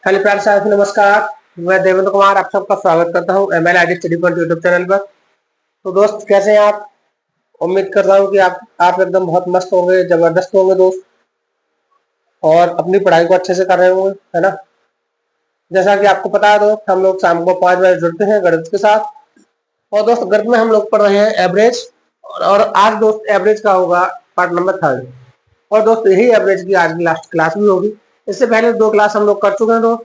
Hello प्यारे साथियों, नमस्कार। मैं देवेंद्र कुमार आप सबका स्वागत करता हूं ML ID study point YouTube channel पर। तो दोस्त, कैसे हैं आप? उम्मीद कर रहा हूं कि आप एकदम बहुत मस्त होंगे, जबरदस्त होंगे दोस्त, और अपनी पढ़ाई को अच्छे से कर रहे होंगे, है ना। जैसा कि आपको पता है दोस्त, हम लोग शाम को 5 बजे जुड़ते हैं गणित के साथ। और दोस्त, गणित में हम लोग पढ़ रहे हैं एवरेज, और आज दोस्त एवरेज का होगा पार्ट नंबर 3। और दोस्त, यही एवरेज की आज की लास्ट क्लास भी होगी। इससे पहले 2 क्लास हम लोग कर चुके हैं दोस्त।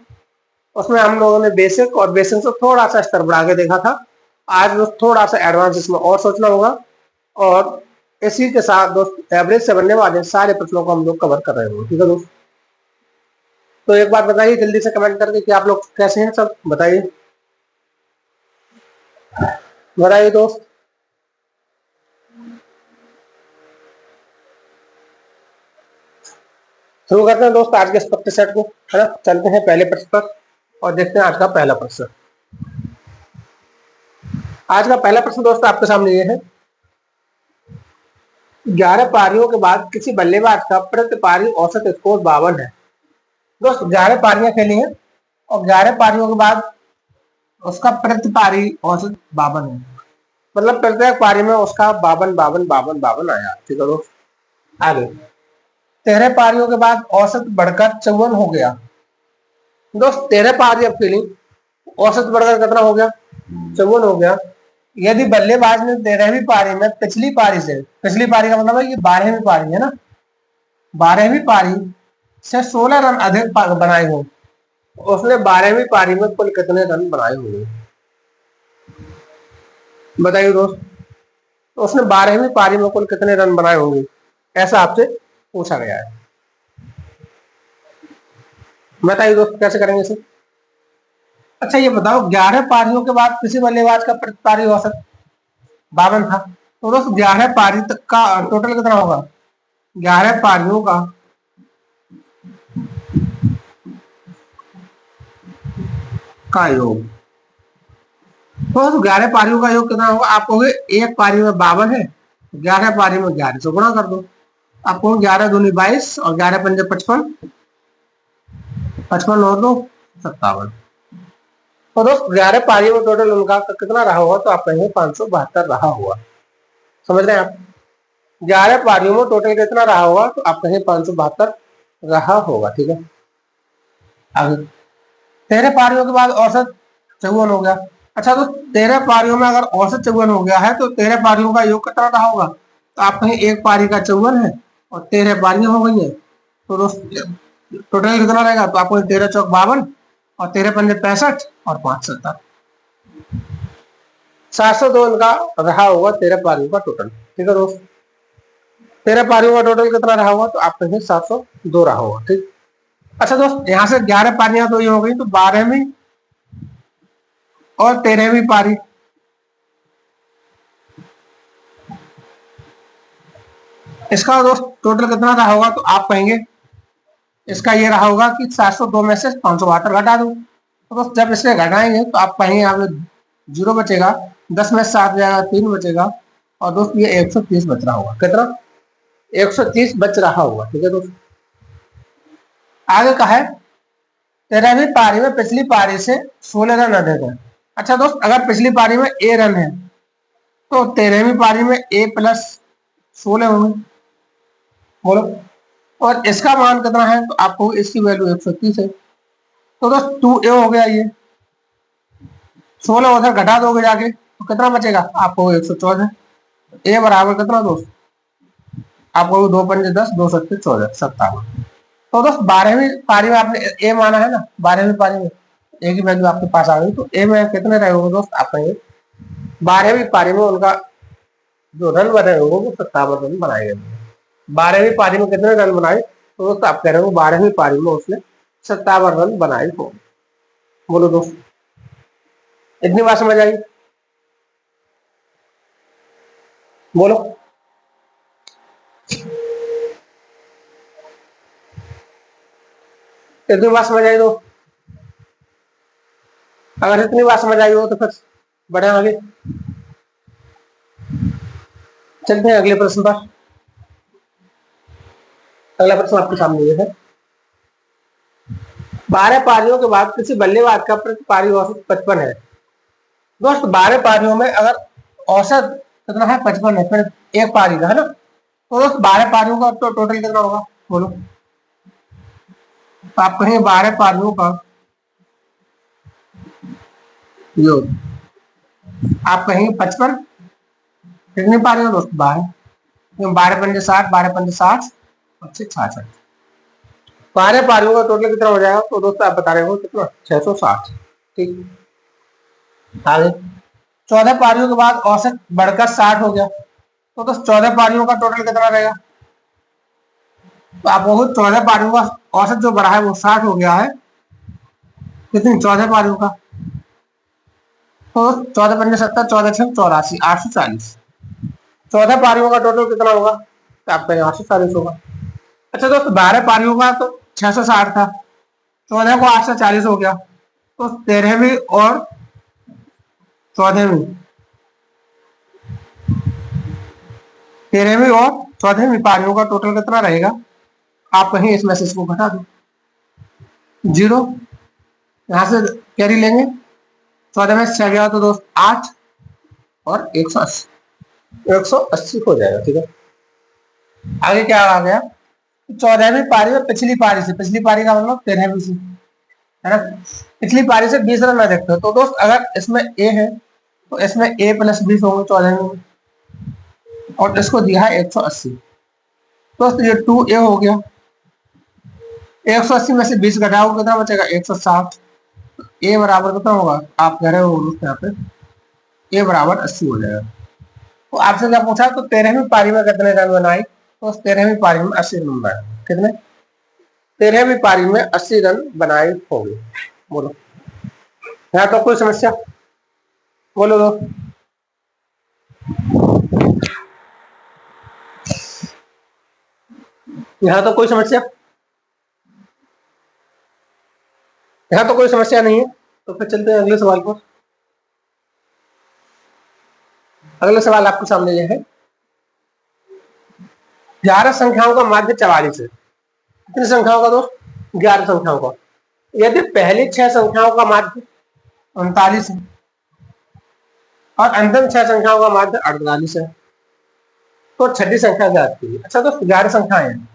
उसमें हम लोगों ने बेसिक और बेसिक से थोड़ा सा स्तर बढ़ा के देखा था। आज दोस्त थोड़ा सा एडवांस इसमें और सोचना होगा, और इसी के साथ दोस्त एवरेज से बनने वाले सारे प्रश्नों को हम लोग कवर कर रहे होंगे। ठीक है दोस्त, तो एक बात बताइए जल्दी से कमेंट करके कि आप लोग कैसे हैं, सब बताइए। बताइए दोस्त। शुरू करते हैं दोस्त आज के स्पष्ट सेट को, है ना। चलते हैं पहले प्रश्न पर और देखते हैं आज का पहला प्रश्न। आज का पहला प्रश्न दोस्त आपके सामने ये है: 11 पारियों के बाद किसी बल्लेबाज का प्रति पारी औसत स्कोर 52 है। दोस्त, 11 पारियां खेली हैं और 11 पारियों के बाद उसका प्रति पारी औसत 52 है। मतलब प्रत्येक पारी में उसका 52 52 52 52 आया। ठीक है दोस्त, आगे 13 पारियों के बाद औसत बढ़कर 54 हो गया। दोस्त, 13 पारी अब खेली, औसत बढ़कर कितना हो गया? 54 हो गया। यदि बल्लेबाज ने 13वीं पारी में पिछली पारी का मतलब है कि 12वीं पारी है ना, 12वीं पारी से 16 रन अधिक बनाए हो, उसने 12वीं पारी में कुल कितने रन बनाए होंगे? बताइए दोस्त, तो उसने 12वीं पारी में कुल कितने रन बनाए होंगे, ऐसा आपसे पूछा गया है। बताइए दोस्त, कैसे करेंगे इसे? अच्छा ये बताओ, 11 पारियों के बाद किसी बल्लेबाज का प्रति पारी औसत 52 था, तो दोस्त 11 पारी तक का टोटल कितना होगा? 11 पारियों का योग। तो 11 पारियों का योग कितना होगा? आप कहोगे एक पारी में 52 है, 11 पारी में 11 से गुणा कर दो। आप कहोगे 11 दूनी 22 और 11 पंजे 55, 55 और 2 57। तो दोस्त 11 पारी में टोटल उनका कितना रहा होगा? तो आप कहेंगे 572 रहा होगा। समझ रहे हैं आप? 11 पारियों में टोटल कितना रहा होगा? तो आप कहेंगे 572 रहा होगा। ठीक है, आगे 13 पारियों के बाद औसत 54 हो गया। अच्छा, तो 13 पारियों में अगर औसत 54 हो गया है तो 13 पारियों का योग कितना रहा होगा? तो आप कहें एक पारी का 54 है और 13 पारियां हो गई है, तो दोस्त टोटल कितना रहेगा? तो आपको 13 चौक 52 और 13 पंजे 65 और 5 70, 702 इनका रहा होगा 13 पारियों का टोटल। ठीक है दोस्त, 13 पारियों का टोटल कितना रहा होगा? तो आप कहें 702 रहा होगा। ठीक। अच्छा दोस्त, यहाँ से 11 पारियां तो ये हो गई, तो 12वीं और 13वीं पारी, इसका दोस्त टोटल कितना रहा होगा? तो आप कहेंगे इसका ये रहा होगा कि 702 में से 572 घटा दो। तो दोस्त जब इसे घटाएंगे तो आप कहेंगे यहाँ पे 0 बचेगा, 10 में 7 जाएगा, 3 बचेगा, और दोस्त ये 130 बच रहा होगा। कितना? 130 बच रहा होगा। ठीक है दोस्त, आगे का है 13वीं पारी में पिछली पारी से 16 रन अधिक है। अच्छा दोस्त, अगर पिछली पारी में ए रन है तो 13वीं पारी में ए प्लस 16 होंगे। बोलो, और इसका मान कितना है? तो आपको इसकी वैल्यू 130 है। तो दोस्त 2a हो गया, ये 16 उधर घटा दोगे जाके तो कितना बचेगा? आपको 114। ए बराबर कितना दोस्त? आपको 2 पंजे 10, 2 सत्ते 14, 57। तो दोस्त 12वीं पारी में आपने ए माना है ना, 12वीं पारी में ए की वैल्यू आपके पास आ गई, तो ए में कितने रहे होंगे दोस्त? आप कहेंगे 12वीं पारी में उनका जो रन बने होंगे वो 57 रन बनाए गए। 12वीं पारी में कितने रन बनाए? तो दोस्त आप कह रहे हो 12वीं पारी में उसने 57 रन बनाए हो। बोलो दोस्त, इतनी बात समझ आई? बोलो, इतनी बात समझ आई? तो अगर इतनी बात समझ आई हो तो फिर बढ़े आगे, चलते हैं अगले प्रश्न पर। अगला प्रश्न आपके सामने ये है: 12 पारियों के बाद किसी बल्लेबाज का प्रति पारी औसत 55 है। दोस्त 12 पारियों में अगर औसत कितना है 55 है, फिर एक पारी का है ना, तो दोस्त 12 पारियों का तो टोटल कितना होगा बोलो। तो आप कहेंगे 12 पारियों का योग, आप कहेंगे 55, कितनी पारी हो दोस्त 12, 12 पंजे 60, 12 पंजे 60 और 66, 12 पारियों का टोटल कितना हो जाएगा, तो दोस्त आप बता रहे हो कितना 660। ठीक, आगे 14 पारियों के बाद औसत बढ़कर 60 हो गया, तो दोस्त 14 पारियों का टोटल कितना रहेगा। तो आप वो 14 पारियों का औसत जो बढ़ा है वो 60 हो गया है, कितनी 14 पारियों का, तो 14 पंजे 70, 14 छः 84, 840, 14 पारियों का टोटल कितना होगा, तो आपका 840 होगा। अच्छा दोस्त 12 पारियों का तो 660 था, 14 को 840 हो गया, तो 13वीं और 14वीं, 13वीं और 14वीं पारियों का टोटल कितना रहेगा, आप कहीं इस मैसेज को घटा दो, 0, यहां से कैरी लेंगे, 14 में 6 गया तो दोस्त 8 और 180, 180 हो जाएगा। ठीक है, आगे क्या आ गया, 14वीं पारी में पिछली पारी से, पिछली पारी का मतलब 13वीं से, है ना, पिछली पारी से 20 रन ना देखते हो, तो दोस्त अगर इसमें ए है तो इसमें ए प्लस 20 होंगे 14वीं में, और इसको दिया है 180, दोस्त ये 2 ए हो गया, 180 में से 20 घटाओ कितना बचेगा 160, ए बराबर कितना होगा, आप कह रहे हो यहाँ पे ए बराबर 80 हो जाएगा। तो आपसे क्या पूछा, तो 13वीं पारी में कितने रन बनाए, तो 13वीं पारी में 80 रन बनाए, कितने, 13वीं पारी में 80 रन बनाए होंगे, बोलो यहाँ तो कोई समस्या, बोलो दो, यहाँ तो कोई समस्या, यहाँ तो कोई समस्या नहीं है, तो फिर चलते हैं अगले सवाल पर। अगला सवाल आपके सामने यह है, 11 संख्याओं का माध्य 44 है, कितनी संख्याओं का दोस्त, 11 संख्याओं का, यदि पहली 6 संख्याओं का माध्य 39 है और अंतिम 6 संख्याओं का माध्य 48 है, तो छठी संख्या ज्ञात कीजिए। अच्छा दोस्त 11 संख्याएं हैं,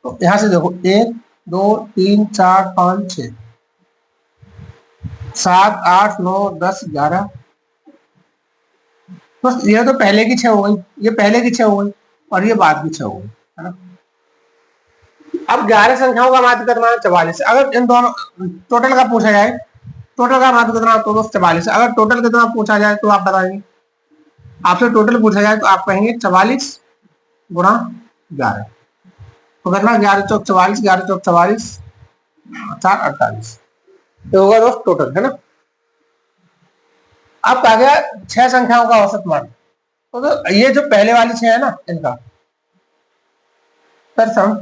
तो यहां से देखो 1 2 3 4 5 6 7 8 9 10 11, बस ये तो पहले की 6 हो गई, ये पहले की 6 हो गई और ये बाद की 6 हो गई, है ना। अब 11 संख्याओं का माध्य कितना है 44, अगर इन दोनों टोटल का पूछा जाए, टोटल का माध्य कितना, तो दोस्त 44, अगर टोटल कितना पूछा जाए तो आप बताएंगे, आपसे टोटल पूछा जाए तो आप कहेंगे 44 गुणा 11, तो कितना 11 चौक 44, 11 चौक 44, 4 48, ये होगा दोस्त टोटल, है ना। अब आ गया 6 संख्याओं का औसत मान, तो ये जो पहले वाली 6 है ना इनका सर सम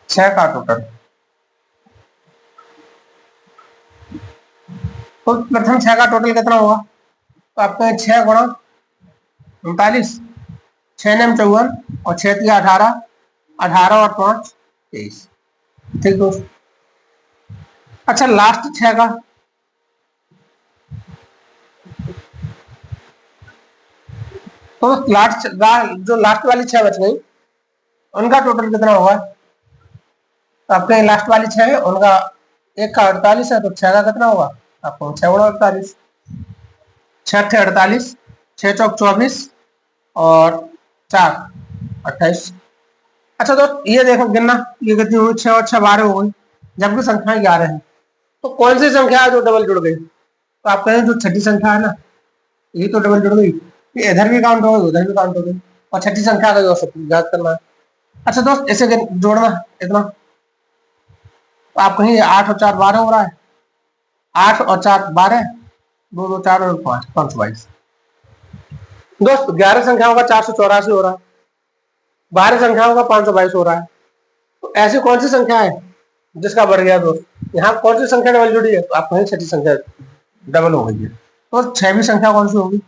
6 का टोटल, तो प्रथम 6 का टोटल कितना होगा, तो आपको 6 गुणा 39, 6 ने 54 और 6 3 18, 18 और 5 23, ठीक दोस्त। अच्छा लास्ट 6 का, तो लास्ट जो लास्ट वाली 6 बच गई उनका टोटल कितना होगा, तो आपके लास्ट वाली 6 है उनका एक का 48 है, तो 6 का कितना होगा, आपको 6 गुणा 48, 6 थे 48, 6 चौक 24 और 4 28। अच्छा तो ये देखो गिनना, ये कितनी हुई 6 और 6 12 हो गई, जबकि संख्या 11 है, तो कौन सी संख्या है जो डबल जुड़ गई, तो आप कहें जो छठी संख्या है ना ये तो डबल जुड़ गई, ये इधर भी काउंट हो गई उधर भी काउंट हो गई, और छठी संख्या का जो याद करना है। अच्छा दोस्त ऐसे जोड़ना इतना, तो आप कहेंगे 8 और 4 12 हो रहा है, 8 और 4 12, 2 2 4 और 5 522, दोस्त 11 संख्याओं का 484 हो रहा है, 12 संख्याओं का 522 हो रहा है, तो ऐसी कौन सी संख्या है जिसका बढ़ गया दोस्त, यहाँ कौन सी संख्या डबल जुड़ी है, तो आप कहें छठी संख्या डबल हो गई है, तो 6वीं संख्या कौन सी होगी,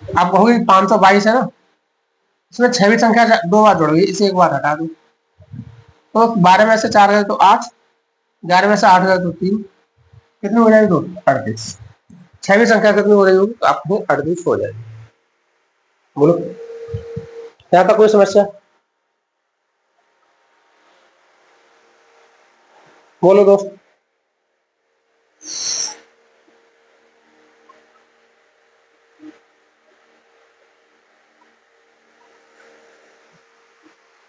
आप कहोगे 522 है ना, इसमें 6वीं संख्या 2 बार जोड़ गई, इसे 1 बार हटा दो। तो 12 में से 4 गए तो 8, 11 में से 8 गए तो 3, कितनी हो जाएगी? 2, 38। 6वीं संख्या कितनी हो रही होगी? तो आपको 38 हो जाएगी। बोलो, यहाँ तक कोई समस्या? बोलो दोस्त।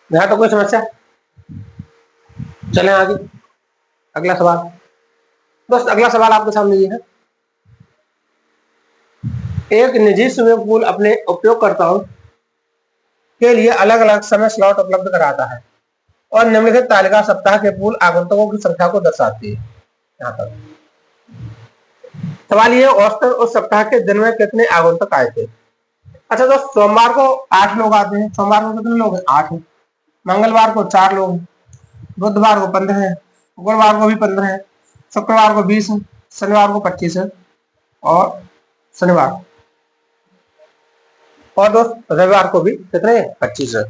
यहाँ तक कोई समस्या? चलें आगे, अगला सवाल। दोस्त अगला सवाल आपके सामने ये है, एक निजी स्विमिंग पूल अपने उपयोगकर्ताओं के लिए अलग अलग समय स्लॉट उपलब्ध कराता है और निम्नलिखित तालिका सप्ताह के पूल आगंतुकों की संख्या को दर्शाती है। यहाँ तक सवाल ये, औसतन उस सप्ताह के दिन में कितने आगंतुक आए थे? अच्छा दोस्त, सोमवार को 8 लोग आते हैं। सोमवार को कितने लोग हैं? 8 हैं। मंगलवार को 4 लोग हैं, बुधवार को 15 है, गुरुवार को भी 15 है, शुक्रवार को 20 है, शनिवार को 25 है, और शनिवार और दोस्त रविवार को भी कितने? 25 है।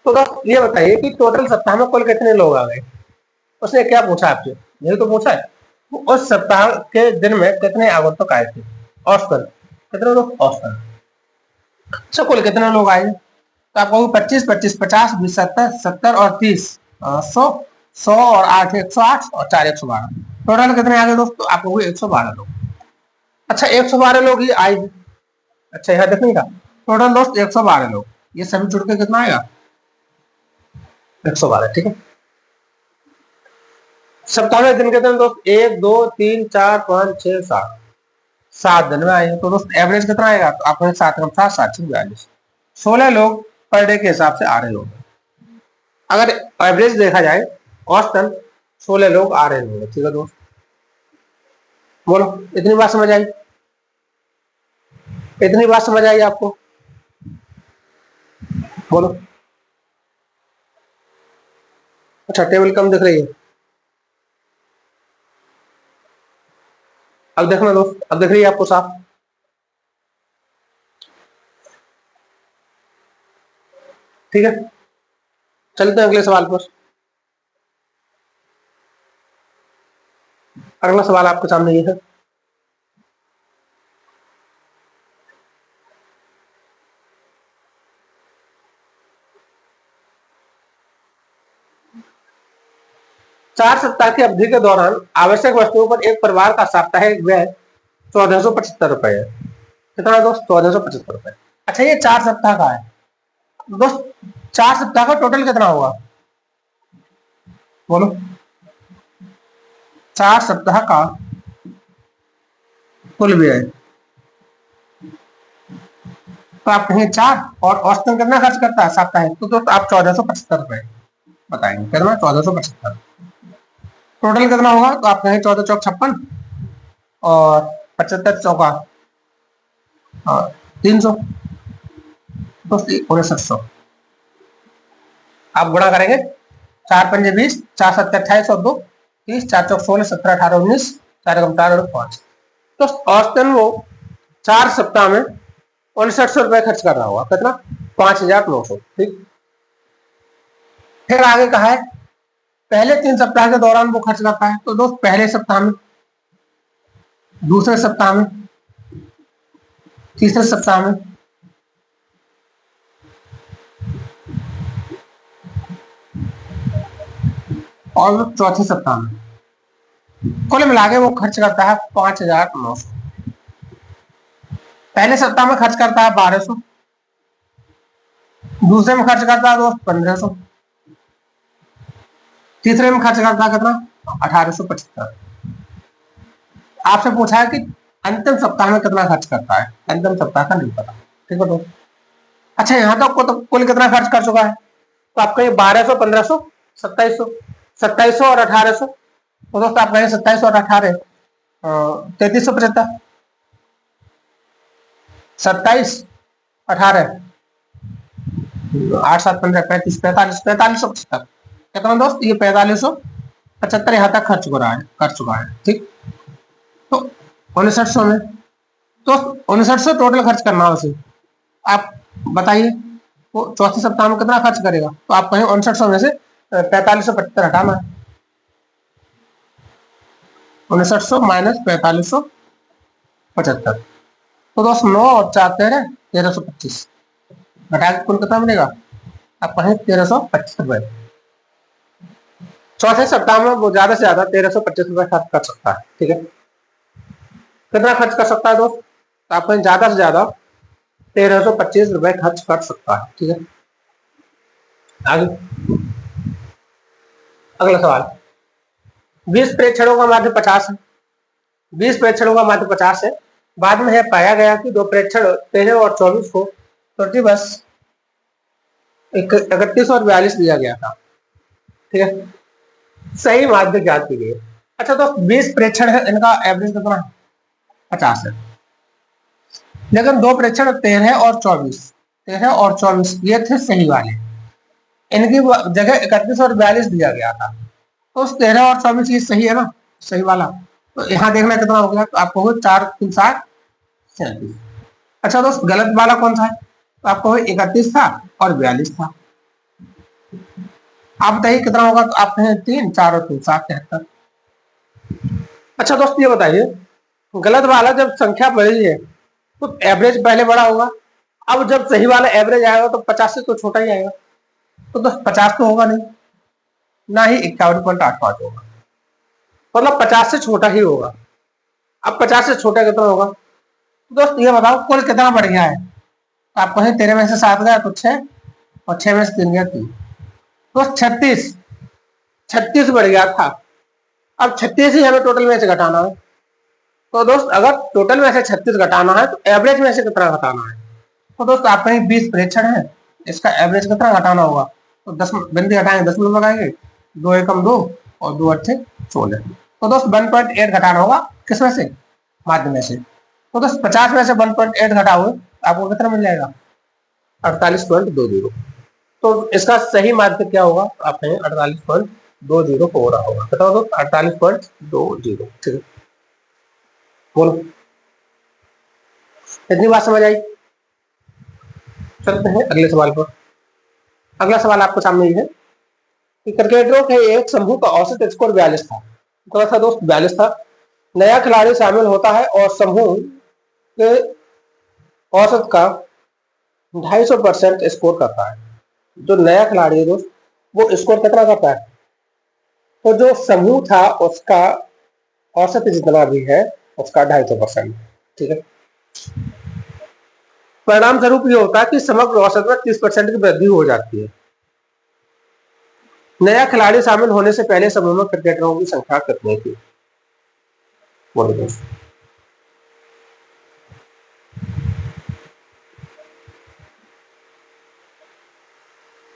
तो दोस्त ये बताइए कि टोटल सप्ताह में कुल कितने लोग आ गए? उसने क्या पूछा आपसे? यही तो पूछा है, उस सप्ताह के दिन में कितने आगंतुक आए थे, औसतन कितने लोग औसतन। अच्छा, कुल कितने लोग आए? तो आप कहोगे 25, 25, 50, 20, 70, 70 और 30, 100, 100 और 8, 108 और 4, 112। टोटल कितने आ गए दोस्त? तो आप कहोगे 112 लोग। अच्छा, 112 लोग ही आए। अच्छा, यहाँ देखने का टोटल दोस्त 112 लोग, ये सभी जुड़ के कितना आएगा? 112। ठीक है। सप्ताह में दिन कितने दोस्त? 1, 2, 3, 4, 5, 6, 7, 7 दिन में आए। तो दोस्त एवरेज कितना आएगा? तो आपको 7 कम 7, 742, 16 लोग पर डे के हिसाब से आ रहे होंगे। अगर एवरेज देखा जाए, औसतन 16 लोग आ रहे होंगे। ठीक है दोस्त, बोलो, इतनी बात समझ आई? इतनी बात समझ आई आपको? बोलो। अच्छा, टेबल कम दिख रही है। अब देखना दोस्त, अब दिख रही है आपको साफ? ठीक है, चलते हैं अगले सवाल पर। अगला सवाल आपके सामने ये है, चार सप्ताह की अवधि के दौरान आवश्यक वस्तुओं पर एक परिवार का साप्ताहिक व्यय 1475 रुपए है। कितना दोस्त? 1475 रुपए। अच्छा, ये 4 सप्ताह का है दोस्त। 4 सप्ताह का टोटल कितना होगा? बोलो, 4 सप्ताह का कुल व्यय। तो आप कहेंगे 4, और औसतन कितना खर्च करता है साप्ताहिक? तो दोस्त आप 1475 रुपए बताएंगे। कितना? 1475। टोटल कितना होगा? तो आप कहेंगे 14 चौक 56 और 75 चौका 300, दोस्त 6900। आप गुणा करेंगे, 4 पंजे 20, 4 7 28 और 2 30, 4 चौक 16, 17 18 19, 4 एकम 4 और 5। तो औसतन वो 4 सप्ताह में 6900 रुपए खर्च कर रहा होगा। कितना? 5900। ठीक। फिर आगे कहा है, पहले 3 सप्ताह के दौरान वो खर्च करता है। तो दोस्त पहले सप्ताह में, दूसरे सप्ताह में, तीसरे सप्ताह में, और चौथे सप्ताह में, कुल मिला के वो खर्च करता है 5900। पहले सप्ताह में खर्च करता है 1200, दूसरे में खर्च करता है दोस्त 1500, तीसरे में खर्च करता है कितना? 1875। आपसे पूछा है कि अंतिम सप्ताह में कितना खर्च करता है, अंतिम सप्ताह का नहीं पता। ठीक है दोस्त। अच्छा, यहाँ तक को तो कुल कितना खर्च कर चुका है? तो आपका ये 1200, 1500, 2700, 2700 और 1800। तो दोस्त आप कहें 2700 और 18, 3375, 27, 18, 8 7 15 35 45 4575 कितना दोस्त, ये 4575 यहाँ तक कर चुका है ठीक। तो 5900 में, तो 5900 टोटल खर्च करना है उसे। आप बताइए वो चौथे सप्ताह में कितना खर्च करेगा, तो आप कहें 5900 में से 4575 हटाना है। 5900 माइनस 4575, तो दोस्त 9 और 4 13 1325 घटा के कुल कितना मिलेगा, आप कहें 1325 रुपए। चौथे सप्ताह में वो ज्यादा से ज्यादा 1325 रुपए खर्च कर सकता है ठीक है। कितना खर्च कर सकता है दोस्त, तो आप कहें ज्यादा से ज्यादा 1325 रुपए खर्च कर सकता है ठीक है। आगे अगला सवाल, 20 प्रेक्षणों का माध्य 50 है। 20 प्रेक्षणों का माध्य 50 है। बाद में यह पाया गया कि दो प्रेक्षण 13 और 24 को प्रतिबस 31 और 42 दिया गया था ठीक है। सही माध्य ज्ञात की गई। अच्छा तो 20 प्रेक्षण है, इनका एवरेज कितना है, 50 है। लेकिन दो प्रेक्षण 13 और 24 ये थे सही वाले, इनकी जगह 31 और 42 दिया गया था। तो उस 13 और 24 ये सही है ना, सही वाला। तो यहाँ देखना कितना हो गया, तो आपको 4 3 7 37। अच्छा दोस्त गलत वाला कौन सा है, तो आपको 31 था और 42 था। आप बताइए कितना होगा, तो आप कहें 3 4 और 3 7 73। अच्छा दोस्त ये बताइए, गलत वाला जब संख्या बड़ी है तो एवरेज पहले बड़ा होगा। अब जब सही वाला एवरेज आएगा तो 50 से तो छोटा ही आएगा, तो दोस्त 50 तो होगा नहीं, ना ही 51.85 होगा, मतलब 50 से छोटा ही होगा। अब 50 से छोटा कितना होगा, तो दोस्त ये बताओ कुल कितना बढ़ गया है। तो आप कहें 13 में से 7 गया तो 6 और 6 में से 3 गया 3, तो 36 बढ़ गया था। अब 36 ही हमें टोटल में से घटाना है। तो दोस्त अगर टोटल में से 36 घटाना है तो एवरेज में से कितना घटाना है, तो दोस्त आप कहीं 20 प्रेक्षण है, इसका एवरेज कितना घटाना होगा, तो 10 बिंदु घटाएंगे, 10 मिनट लगाएंगे, 2 एकम 2 और 2 अच्छे 16। तो दोस्त 1.8 घटाना होगा किसमें से, माध्य में से। तो दोस्त 50 में से 1.8 घटाओ आपको कितना मिल जाएगा, 48.20। तो इसका सही माध्य क्या होगा, आप कहें 48.20 हो रहा होगा। बताओ दोस्त 48.20 ठीक है। बोलो इतनी बात समझ आई। चलते हैं अगले सवाल पर। अगला सवाल आपको सामने ये है कि क्रिकेटरों के एक समूह का औसत स्कोर 42 था। कौन सा दोस्त, 42 था। नया खिलाड़ी शामिल होता है और समूह के औसत का 250% स्कोर करता है। जो नया खिलाड़ी है दोस्त वो स्कोर कितना करता है, तो जो समूह था उसका औसत जितना भी है उसका 250% ठीक है। परिणाम स्वरूप ये होता है कि समग्र औसत में 30% की वृद्धि हो जाती है। नया खिलाड़ी शामिल होने से पहले समूह में क्रिकेटरों की संख्या कितनी थी, बोलो दोस्त।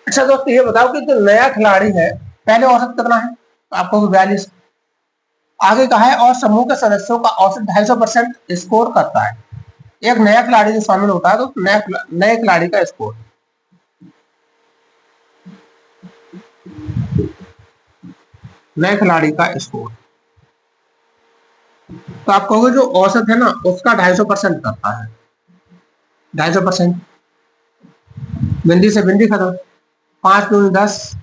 अच्छा दोस्त ये बताओ कि जो नया खिलाड़ी है पहले औसत कितना है, तो आपको 42। आगे कहा है और समूह के सदस्यों का औसत 250% स्कोर करता है। एक नया खिलाड़ी जो शामिल होता है तो नए खिलाड़ी का स्कोर, नए खिलाड़ी का स्कोर, तो आप कहोगे जो औसत है ना उसका 250% करता है। 250, बिंदी से बिंदी खत्म, 5 दूनी 10,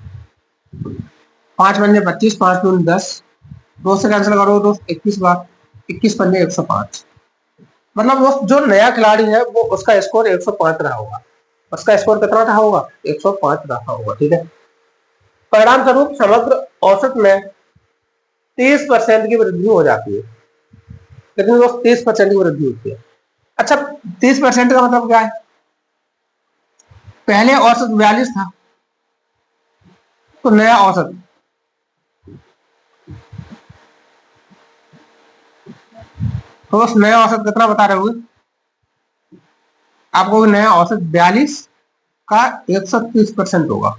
5 पंजे 25, 5 दूनी 10, 2 से कैंसिल करो दोस्त 21 बार, 21 पंजे 105। मतलब वो जो नया खिलाड़ी है वो उसका स्कोर 105 रहा होगा। उसका स्कोर कितना रहा होगा, 105 रहा होगा ठीक है। परिणाम स्वरूप समग्र औसत में 30% की वृद्धि हो जाती है। कितनी दोस्त, 30% की वृद्धि होती है। अच्छा 30% का मतलब क्या है, पहले औसत 42 था तो नया औसत, तो उस नया औसत कितना बता रहे होगे, आपको नया औसत 42 का 130% होगा,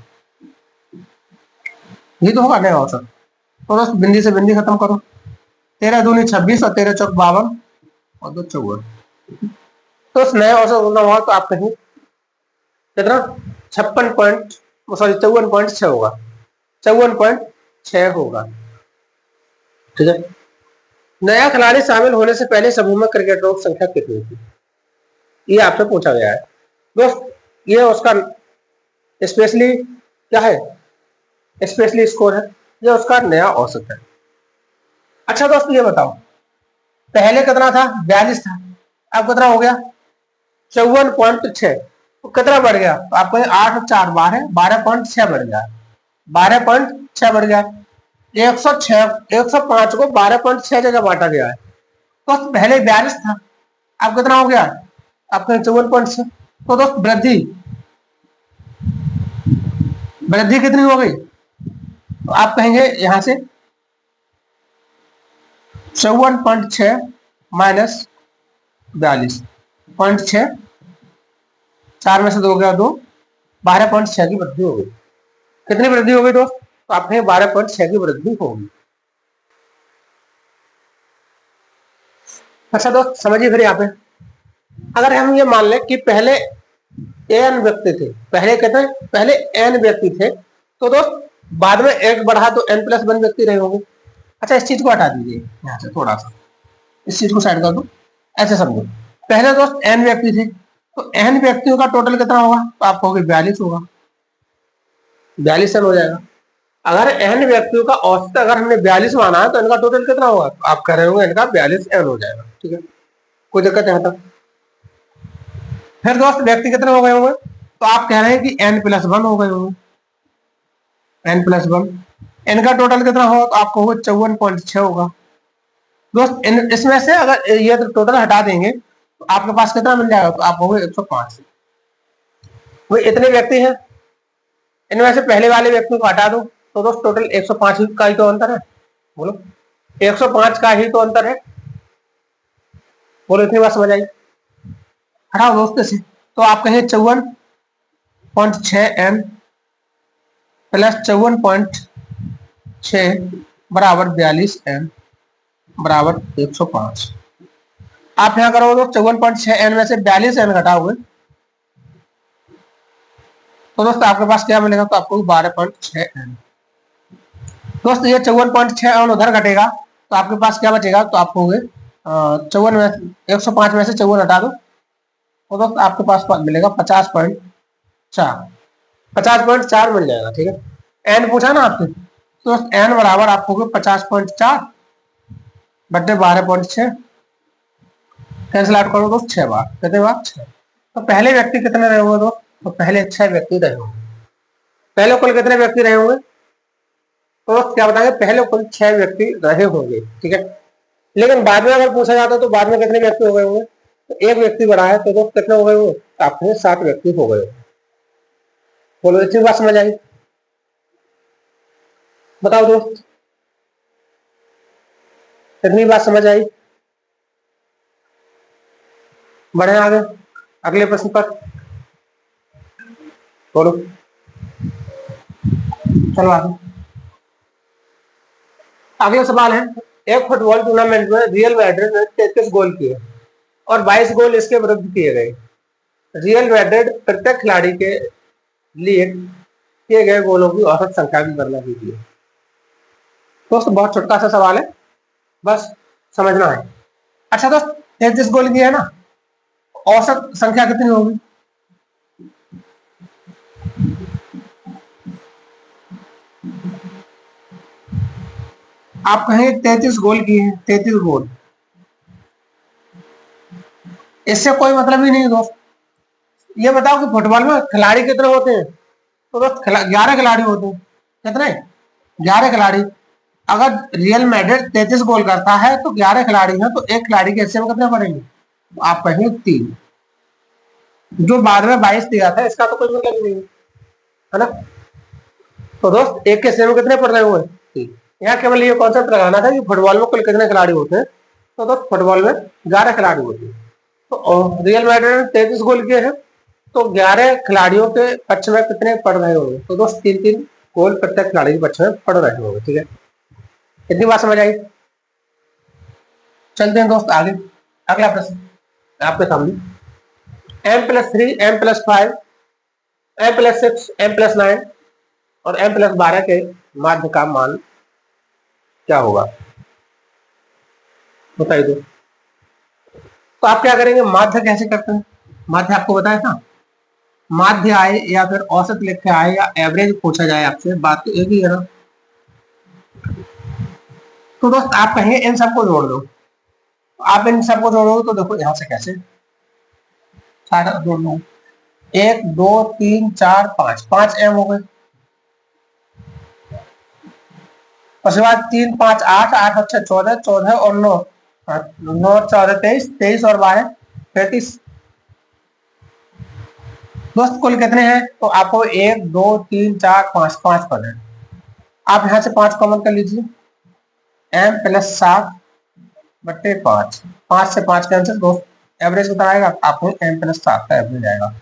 ये तो होगा नया औसत। तो बस बिंदी से बिंदी खत्म करो, 13 दूनी 26 और 13 चौक 52 और 2 54। तो उस नए औसत होना हुआ तो आप कहीं कितना 54.6 होगा, 54.6 होगा। ठीक है। नया खिलाड़ी शामिल होने से पहले समूह में क्रिकेटरों की संख्या कितनी थी, ये आपसे पूछा गया है दोस्त। ये उसका स्पेशली क्या है, स्पेशली स्कोर है, ये उसका नया औसत है। अच्छा दोस्त ये बताओ, पहले कितना था, 42 था, अब कितना हो गया, 54.6, तो कितना बढ़ गया, तो आपको 8 और 4 12, 12.6 बढ़ गया, 12.6 बढ़ गया। 105 को 12.6 जगह बांटा गया है, तो पहले 42 था, अब कितना हो गया, आपका 54.6। तो दोस्त वृद्धि कितनी हो गई, तो आप कहेंगे यहां से 54.6 माइनस 42.6, 4 में से 2 गया 2, 12.6 की वृद्धि हो गई। कितनी वृद्धि हो गई दोस्त, तो आप कहेंगे 12.6 की वृद्धि होगी। अच्छा दोस्त समझिए फिर यहाँ पे, अगर हम ये मान लें कि पहले एन व्यक्ति थे, पहले कहते हैं पहले एन व्यक्ति थे, तो दोस्त बाद में एक बढ़ा तो n प्लस 1 व्यक्ति रहे होंगे। अच्छा इस चीज को हटा दीजिए यहाँ से, थोड़ा सा इस चीज को साइड कर दो, ऐसे समझो, पहले दोस्त n व्यक्ति थे, तो n व्यक्तियों का टोटल कितना होगा, तो आप कहोगे 42 होगा, 42 n हो जाएगा। अगर n व्यक्तियों का औसत अगर हमने 42 माना है, तो इनका टोटल कितना होगा, तो आप कह रहे होंगे इनका 42 n हो जाएगा। ठीक है, कोई दिक्कत है तक। फिर दोस्त व्यक्ति कितने हो गए होंगे, तो आप कह रहे हैं कि n प्लस 1 हो गए होंगे, n प्लस 1, n का टोटल कितना होगा, तो आप कहोगे 54.6 होगा। दोस्त इसमें से अगर ये तो टोटल हटा देंगे तो आपके पास कितना मिल जाएगा, तो आप कहोगे 105। वो इतने व्यक्ति हैं, इनमें से पहले वाले व्यक्ति को हटा दो, तो दोस्त टोटल 105 का ही तो अंतर है, बोलो 105 का ही तो अंतर है, बोलो इतनी बात समझ आई। हटाओ दोस्त से, तो आप कहेंगे 54.6 n प्लस 54.6 बराबर 42 n बराबर 105। आप यहाँ करोगे तो 54.6 n में से 42 n घटाओगे, तो दोस्त आपके पास क्या मिलेगा, तो आपको 12.6 n। दोस्त ये 54.6 n उधर घटेगा, तो आपके पास क्या बचेगा, तो आप कहोगे 54 में 105 में से 54 हटा दो, तो दोस्त आपके पास मिलेगा 50.4, 50.4 मिल जाएगा। ठीक है, n पूछा ना आपसे, तो n बराबर आपको 50.4 बट्टे 12.6, कैंसिल आउट करो दोस्त 6 बार, कितने बार 6। तो पहले व्यक्ति कितने रहे होंगे दोस्त, तो पहले 6 व्यक्ति रहे होंगे। पहले कुल कितने व्यक्ति रहे होंगे, तो दोस्त क्या बताएंगे, पहले कुल 6 व्यक्ति रहे होंगे। ठीक है, लेकिन बाद में अगर पूछा जाता तो बाद में कितने व्यक्ति हो गए होंगे, तो एक व्यक्ति बढ़ा है, तो दोस्त कितने हो गए होंगे, तो आपके 7 व्यक्ति हो गए। बोलो इतनी बात समझ आई, बताओ दोस्त इतनी बात समझ आई। बढ़े आगे अगले प्रश्न पर, बोलो चलो आगे। अगला सवाल है, एक फुटबॉल टूर्नामेंट में रियल मैड्रिड ने 33 गोल किए और 22 गोल इसके विरुद्ध किए गए। रियल मैड्रिड प्रत्येक खिलाड़ी के लिए किए गए गोलों की औसत संख्या की गणना कीजिए। दोस्त बहुत छोटा सा सवाल है, बस समझना है। अच्छा दोस्त 33 गोल किए है ना, औसत संख्या कितनी होगी, आप कहेंगे 33 गोल किए हैं, 33 गोल, इससे कोई मतलब ही नहीं दोस्त। ये बताओ कि फुटबॉल में खिलाड़ी कितने होते हैं, तो दोस्त 11 खिलाड़ी होते हैं। कितने, 11 खिलाड़ी। अगर रियल मैड्रिड 33 गोल करता है तो 11 खिलाड़ी हैं, तो एक खिलाड़ी के हिस्से में कितने पड़ेंगे, तो आप कहेंगे 3। जो बाद में 22 दिया था इसका तो कोई मतलब नहीं है ना। तो दोस्त एक के हिस्से में कितने पड़ रहे हुए, 3। यहाँ केवल ये कॉन्सेप्ट लगाना था कि फुटबॉल में कुल कितने खिलाड़ी होते हैं, तो दोस्त फुटबॉल में 11 खिलाड़ी होते हैं। तो रियल मैड्रिड ने 33 गोल किए हैं, तो 11 खिलाड़ियों के पक्ष में कितने पड़ रहे होंगे, तो दोस्त 3-3 गोल प्रत्येक खिलाड़ी के पक्ष में पड़ रहे होंगे। ठीक है, इतनी बात समझ आई। चलते हैं दोस्त आगे, अगला प्रश्न आपके सामने, m+3 m+5 m+6 m+9 और m+12 के माध्य का मान क्या होगा बताइए। तो आप क्या करेंगे, माध्य कैसे करते हैं, माध्य आपको बताया था, माध्य आए या फिर औसत लिख के आए या एवरेज पूछा जाए आपसे, बात तो एक ही है ना। तो दोस्त आप कहेंगे इन सबको जोड़ दो, आप इन सबको जोड़ोगे तो देखो यहां से कैसे सारा जोड़ लो, 1 2 3 4 5, 5 m हो गए, उसके बाद 3 5 8, 8 और 6 14, 14 और 9, 9 14 23, 23 और 12 33। दोस्त कुल कितने हैं, तो आपको 1 2 3 4 5 5 पद है, आप यहां से 5 कॉमन कर लीजिए, m+7/5, 5 से 5 कैंसिल, दोस्त एवरेज कितना आएगा आपको, m+7 का एवरेज आएगा,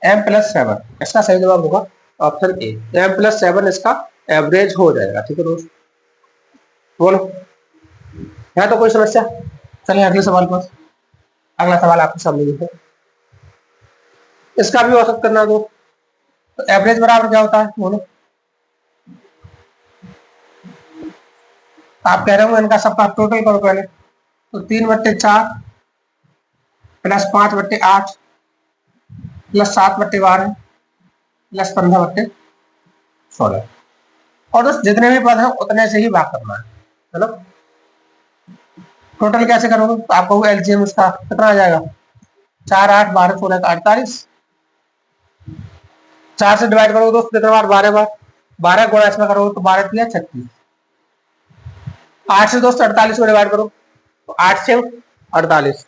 m+7 इसका सही जवाब होगा ऑप्शन ए, m+7 इसका एवरेज हो जाएगा। ठीक है दोस्त, बोलो है तो कोई समस्या, चलिए अगले सवाल पर, अगला सवाल आपके सामने है, इसका भी औसत करना दो, तो एवरेज बराबर क्या होता है बोलो, आप कह रहे हो इनका सबका टोटल करो पहले, तो 3/4 +5/8 +7/12 +15/16, और दोस्त जितने भी पद हैं उतने से ही भाग करना है ना। टोटल कैसे करोगे, तो आपको एलसीएम उसका कितना आ जाएगा, 4 8 12 16 का 48, 4 से डिवाइड करोगे दोस्त कितने बार, 12 बार, 12 गुणा इसमें करोगे तो 12 3 36, 8 से दोस्त 48 को डिवाइड करो तो 8 से 48,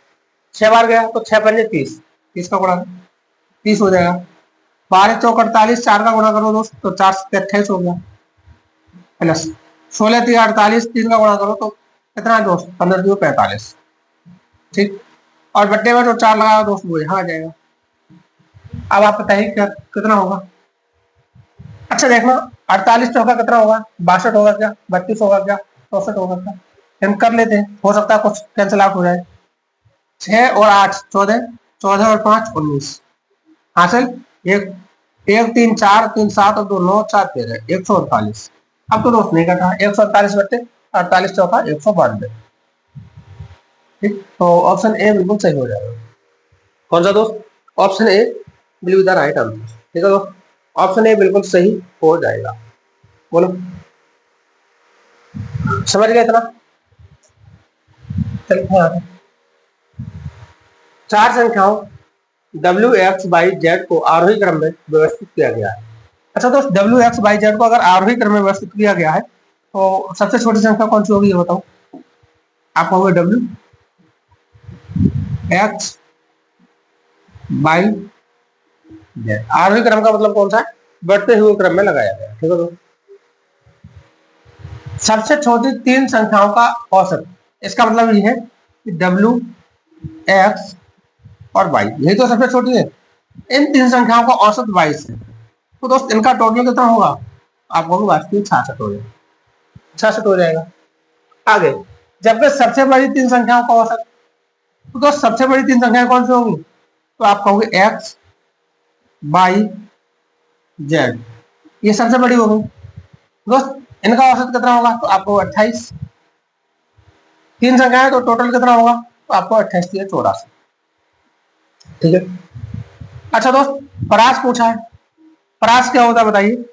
6 बार गया तो 6 पंजे 30, 30 का गुणा 30 हो जाएगा, 12 चौक 48, 4 का गुणा करो दोस्त तो 4 से 28 हो गया, प्लस 16 3 48, 3 का गुणा करो तो कितना है दोस्त, 15 3 45, ठीक, और बट्टे में जो 4 लगाया दोस्त वो यहाँ आ जाएगा। अब आप बताइए क्या कितना होगा, अच्छा देखना 48 चौका कितना होगा, 62 होगा क्या, 32 होगा क्या, 64 होगा क्या, हम कर लेते हैं, हो सकता है कुछ कैंसिल आउट हो जाए, 6 और 8 14, 14 और 5 19, हासिल, एक 1 3 4 3 7 और 2 9 4 13, 148, अब तो दोस्त नहीं कटा, 148/48 चौका 192, ठीक, तो ऑप्शन ए बिल्कुल सही हो जाएगा, कौन सा दोस्त, option A will be the right answer. ठीक है दोस्त, ऑप्शन ए बिल्कुल सही हो जाएगा, बोलो समझ गए इतना, चलिए चार संख्याओं WX/Y/Z को आरोही क्रम में व्यवस्थित किया गया है। अच्छा दोस्त WX/Y/Z को अगर आरोही क्रम में व्यवस्थित किया गया है तो सबसे छोटी संख्या कौन सी होगी ये बताओ, आप कहोगे WX/Z, आरोही क्रम का मतलब कौन सा है, बढ़ते हुए क्रम में लगाया गया। ठीक है दोस्त, सबसे छोटी 3 संख्याओं का औसत, इसका मतलब ये है कि WX और Y यही तो सबसे छोटी है, इन 3 संख्याओं का औसत 22 है, तो दोस्त इनका टोटल कितना होगा, आप कहोगे वास्तविक 66 हो जाएगा, 66 हो जाएगा। आगे जबकि सबसे बड़ी 3 संख्याओं का औसत, तो दोस्त सबसे बड़ी 3 संख्याएं कौन सी होंगी, तो आप कहोगे X/Y/Z, ये सबसे बड़ी होगी, दोस्त इनका औसत कितना होगा, तो आपको 28, 3 संख्याएं तो टोटल कितना होगा, तो आपको 28 84, ठीक है। अच्छा दोस्त परास पूछा है, परास क्या होता है बताइए,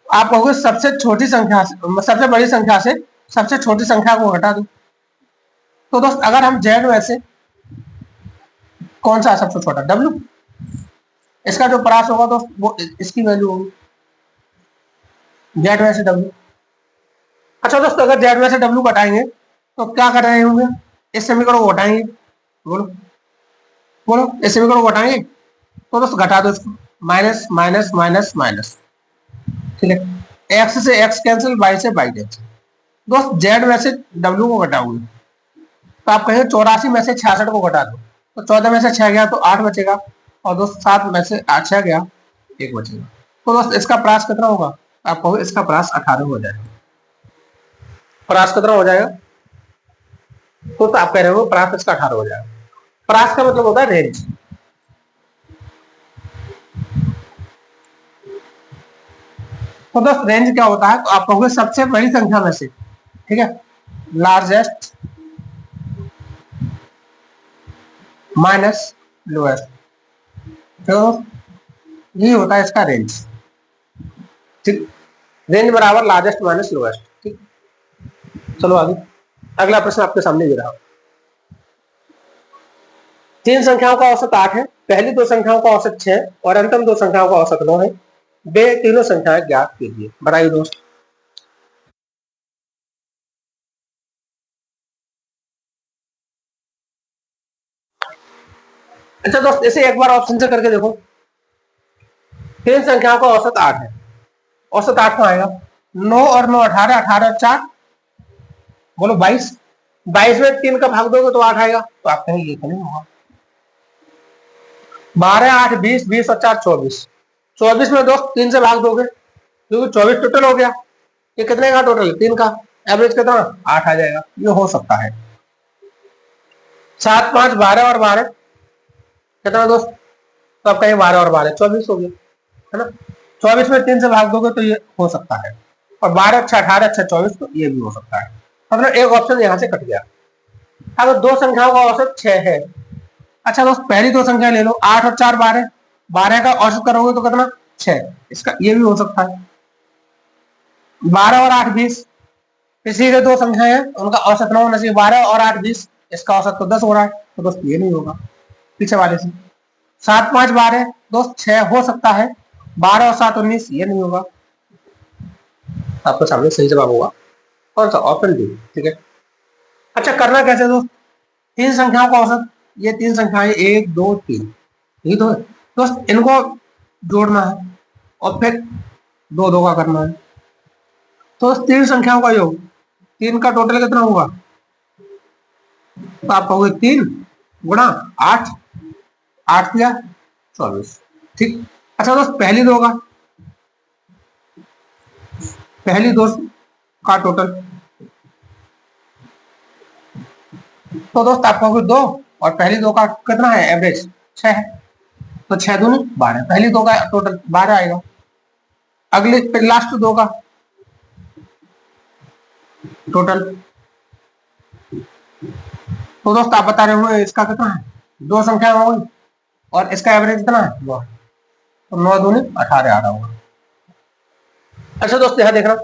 आप कहोगे सबसे छोटी संख्या से, सबसे बड़ी संख्या से सबसे छोटी संख्या को घटा दो, तो दोस्त अगर हम जेड में से कौन सा सबसे छोटा, W, इसका जो परास होगा दोस्त वो इसकी वैल्यू होगी, जेड में से W। अच्छा दोस्तों अगर जेड में से W घटाएंगे तो क्या कर रहे होंगे, इस समीकरण को घटाएंगे, बोलो बोलो इस समीकरण को घटाएंगे, तो दोस्त घटा दो इसको, माइनस माइनस माइनस माइनस, ठीक है, एक्स से एक्स कैंसिल, वाई से वाई कैंसिल, दोस्त जेड में से W को घटाओगे तो आप कहेंगे 84 में से 66 को घटा दो, तो 14 में से 6 गया तो 8 बचेगा, और दोस्त 7 में से 8 6 गया 1 बचेगा, तो दोस्त इसका प्रास कितना होगा, आप कहोगे इसका प्रास 18 हो जाएगा, प्रास कितना हो जाएगा, तो आप कह रहे हो प्रास इसका 18 हो जाएगा, प्रास का मतलब होता है रेंज, तो दोस्त रेंज क्या होता है, तो आप कहोगे सबसे बड़ी संख्या में से, ठीक है, लार्जेस्ट माइनस लोएस्ट, तो यही होता है इसका रेंज। ठीक, रेंज बराबर लार्जेस्ट माइनस लोएस्ट। ठीक, चलो आगे अगला प्रश्न आपके सामने भी रहा। तीन संख्याओं का औसत 8 है, पहली दो संख्याओं का औसत 6 और अंतिम दो संख्याओं का औसत 9 है। वे तीनों संख्याएं ज्ञात कीजिए। बताइए दोस्त। अच्छा दोस्त, इसे एक बार ऑप्शन से करके देखो। तीन संख्याओं का औसत 8 है, औसत 8 कहाँ आएगा? 9 और 9 18, 18 और 4 बोलो 22, 22 में 3 का भाग दोगे तो 8 आएगा, तो आप कहेंगे ये तो नहीं होगा। 12 8 20, 20 और 4 24, 24 में दोस्त 3 से भाग दोगे क्योंकि 24 टोटल हो गया। ये कितने का टोटल? 3 का। एवरेज कितना? 8 आ जाएगा। ये हो सकता है। 7 5 12 और 12 कितना दोस्त? तो आप कहें 12 और 12 24 हो गया, है ना। 24 में 3 से भाग दोगे तो ये हो सकता है, और 12 अच्छा 18 अच्छा 24, तो ये भी हो सकता है। मतलब एक ऑप्शन यहाँ से कट गया। अगर दो संख्याओं का औसत 6 है, अच्छा दोस्त पहली दो संख्या ले लो, 8 और 4 12, 12 का औसत करोगे तो कितना? 6, इसका ये भी हो सकता है। 12 और 8 20, किसी के दो संख्याएं हैं उनका औसत 9 होना चाहिए, 12 और 8 20, इसका औसत तो 10 हो रहा है, तो दोस्त ये नहीं होगा पीछे वाले से। 7 5 12 दोस्त 6 हो सकता है, 12 और 7 19, ये नहीं होगा। आपके सामने सही जवाब होगा कौन सा? Option D. ठीक है। अच्छा करना कैसे दोस्त? तीन संख्याओं का औसत, ये तीन संख्याएं 1 2 3, ये तो दोस्त इनको जोड़ना है और फिर दो दो का करना है, तो तीन संख्याओं का योग, तीन का टोटल कितना होगा? तो आप कहोगे 3 गुणा 8, 8 या 24। ठीक। अच्छा दोस्त पहली दो का, पहली दो का टोटल, तो दोस्त आप कहोगे 2 और पहली दो का कितना है एवरेज? 6 है, तो 6 दूनी 12, पहली दो का टोटल 12 आएगा। अगले फिर लास्ट दो का टोटल, तो दोस्त आप बता रहे हो इसका कितना है? दो संख्या होगी और इसका एवरेज कितना है? 9, तो 9 दूनी 18 आ रहा होगा। अच्छा दोस्त यहाँ देखना,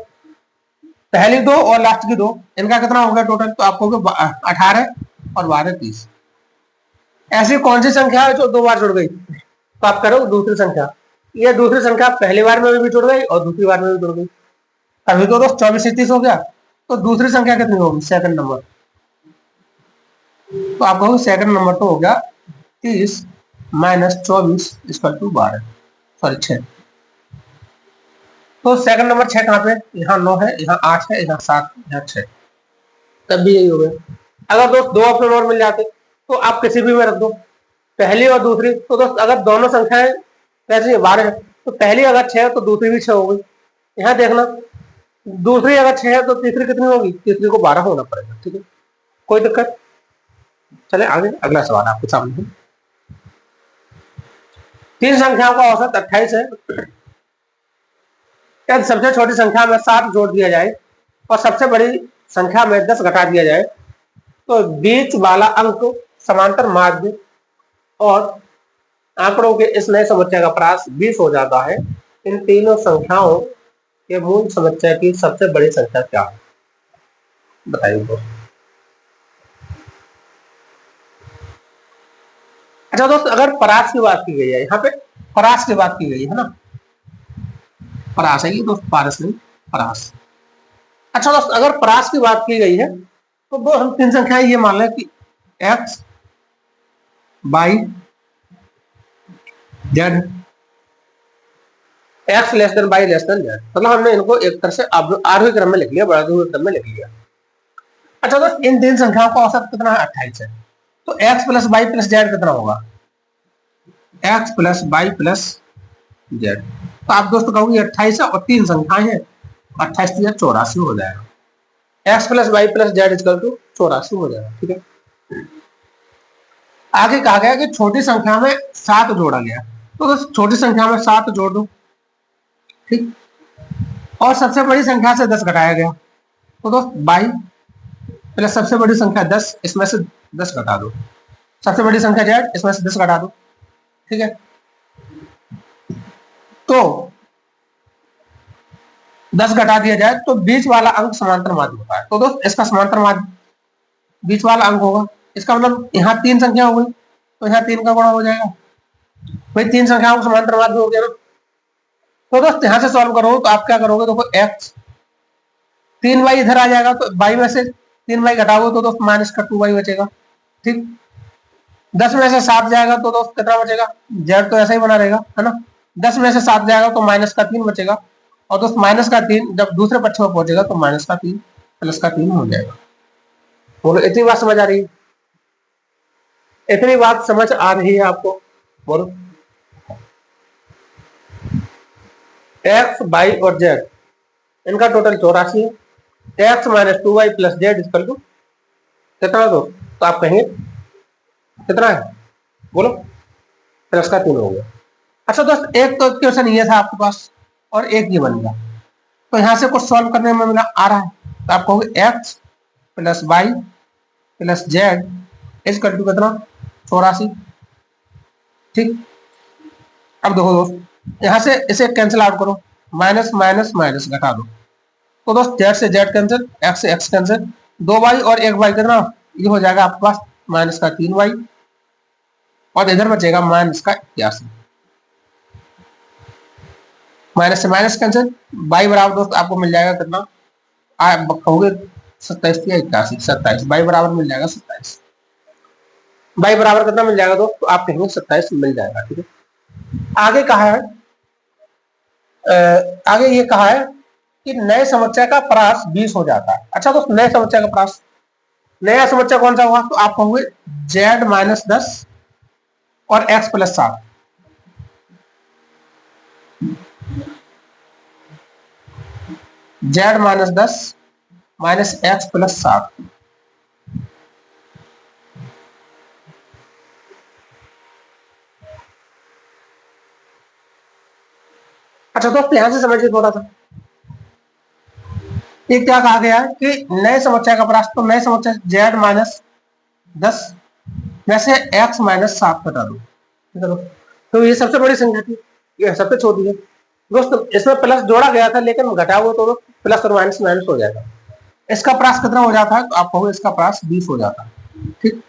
पहली दो और लास्ट की दो, इनका कितना हो गया टोटल? तो आपको 18 और 12 30। ऐसी कौन सी संख्या है जो दो बार जुड़ गई? तो आप करो दूसरी संख्या, ये दूसरी संख्या पहली बार में भी जुड़ गई और दूसरी बार में भी जुड़ गई, अभी तो दोस्त 24 30 हो गया, तो दूसरी संख्या कितनी होगी? Second number. तो आप कहोगे सेकंड नंबर तो हो गया 30 माइनस 24 इक्वल टू 12, सॉरी 6। तो सेकंड नंबर 6 कहाँ पे? यहाँ 9 है, यहाँ 8 है, यहाँ 7, यहाँ 6, तब भी यही हो गया। अगर दोस्त दो ऑप्शन और मिल जाते तो आप किसी भी में रख दो, पहली और दूसरी। तो दोस्त अगर दोनों संख्याएं वैसे 12 है तो पहली अगर 6 है तो दूसरी भी 6 हो गई। यहाँ देखना, दूसरी अगर 6 है तो तीसरी कितनी होगी? तीसरी को 12 होना पड़ेगा। ठीक है, कोई दिक्कत? चले आगे अगला सवाल आपके सामने है। तीन संख्याओं का औसत 28 है, यदि सबसे छोटी संख्या में 7 जोड़ दिया जाए और सबसे बड़ी संख्या में 10 घटा दिया जाए तो बीच वाला अंक समांतर माध्य और आंकड़ों के इस नए समुच्चय का प्रास 20 हो जाता है। इन तीनों संख्याओं के मूल समुच्चय की सबसे बड़ी संख्या क्या है? बताइए दोस्त। अच्छा दोस्त अगर परास की बात की गई है, यहाँ पे परास की बात की गई है ना, परास है ये दोस्त, पारस नहीं, परास। अच्छा दोस्त अगर परास की बात की गई है तो दो हम तीन संख्याएं ये मान लें कि x by Z, x less than by less than Z, मतलब हमने इनको एक तरह से आरोही क्रम में लिख लिया, बढ़ते क्रम में लिख लिया। अच्छा दोस्त इन तीन संख्याओं का औसत कितना है? 28 है, तो x plus by plus Z कितना होगा? x plus by plus Z, तो आप दोस्तों कहोगे 28 है और तीन संख्याएं हैं, 28 या 84 हो जाएगा। x plus y plus z equal to 84 हो जाएगा। ठीक है। आगे कहा गया कि छोटी संख्या में 7 जोड़ा गया, तो छोटी संख्या में 7 जोड़ दो। ठीक, और सबसे बड़ी संख्या से 10 घटाया गया, तो दोस्त 22 प्लस सबसे बड़ी संख्या 10, इसमें से 10 घटा दो, सबसे बड़ी संख्या z, इसमें से 10 घटा दो। ठीक है, तो 10 घटा दिया जाए तो बीच वाला अंक समांतर माध्य होता है। तो दोस्त इसका समांतर माध्य बीच वाला अंक होगा, इसका मतलब यहाँ 3 संख्या हो गई, तो यहाँ 3 का गुणा हो जाएगा, भाई 3 संख्याओं का समांतर माध्य हो गया ना। तो दोस्त यहाँ से सॉल्व करो तो आप क्या करोगे, देखो x 3y इधर आ जाएगा, तो y में से 3y घटाओगे तो दोस्त माइनस का 2y बचेगा। ठीक, 10 में से 7 जाएगा तो दोस्त कितना बचेगा, z तो ऐसा ही बना रहेगा, है ना। 10 में से 7 जाएगा तो माइनस का 3 बचेगा, और दोस्त माइनस का 3 जब दूसरे पक्ष में पहुंचेगा तो माइनस का 3 प्लस का 3 हो जाएगा। बोलो इतनी बात समझ आ रही है, इतनी बात समझ आ रही है आपको, बोलो। x, y और z इनका टोटल 84 है, x minus 2y plus z equal to कितना दो, तो आप कहेंगे कितना है, बोलो, प्लस का 3 हो गया। अच्छा दोस्त एक तो क्वेश्चन ये था आपके पास और एक ये बन गया, तो यहां से कुछ सॉल्व करने में मिला आ रहा है, तो आप कहोगे x plus y plus z equal to कितना, 84। ठीक, अब देखो दोस्त यहां से इसे कैंसिल आउट करो, माइनस माइनस माइनस घटा दो, तो दोस्त जेड से जेड कैंसिल, एक्स से एक्स कैंसिल, 2y और 1y कितना, ये हो जाएगा आपके पास माइनस का 3y, और इधर बचेगा माइनस का 81, माइनस से माइनस कैंसिल, y बराबर दोस्त आपको मिल जाएगा कितना, आप कहोगे 27 या 81, 27, y बराबर मिल जाएगा 27, y बराबर कितना मिल जाएगा दोस्त, तो आप कहेंगे 27 मिल जाएगा। ठीक है, आगे कहा है, आगे ये कहा है कि नए समस्या का प्रास 20 हो जाता है। अच्छा दोस्त नए समस्या का प्रास, नया समस्या कौन सा हुआ, तो आप कहोगे z माइनस 10 और x plus 7, z minus 10 minus x plus 7। अच्छा दोस्त यहां से समझिए थोड़ा सा, ये क्या कहा गया है कि नए समस्या का प्रास, तो नए समस्या z माइनस 10 में से x माइनस 7 घटा दो। ठीक है, तो ये सबसे बड़ी संख्या थी, ये सबसे छोटी है दोस्त, इसमें प्लस जोड़ा गया था लेकिन घटा हुआ तो प्लस और माइनस माइनस हो जाएगा। इसका प्रास कितना हो जाता है, तो आप कहोगे इसका प्रास 20 हो जाता है। ठीक,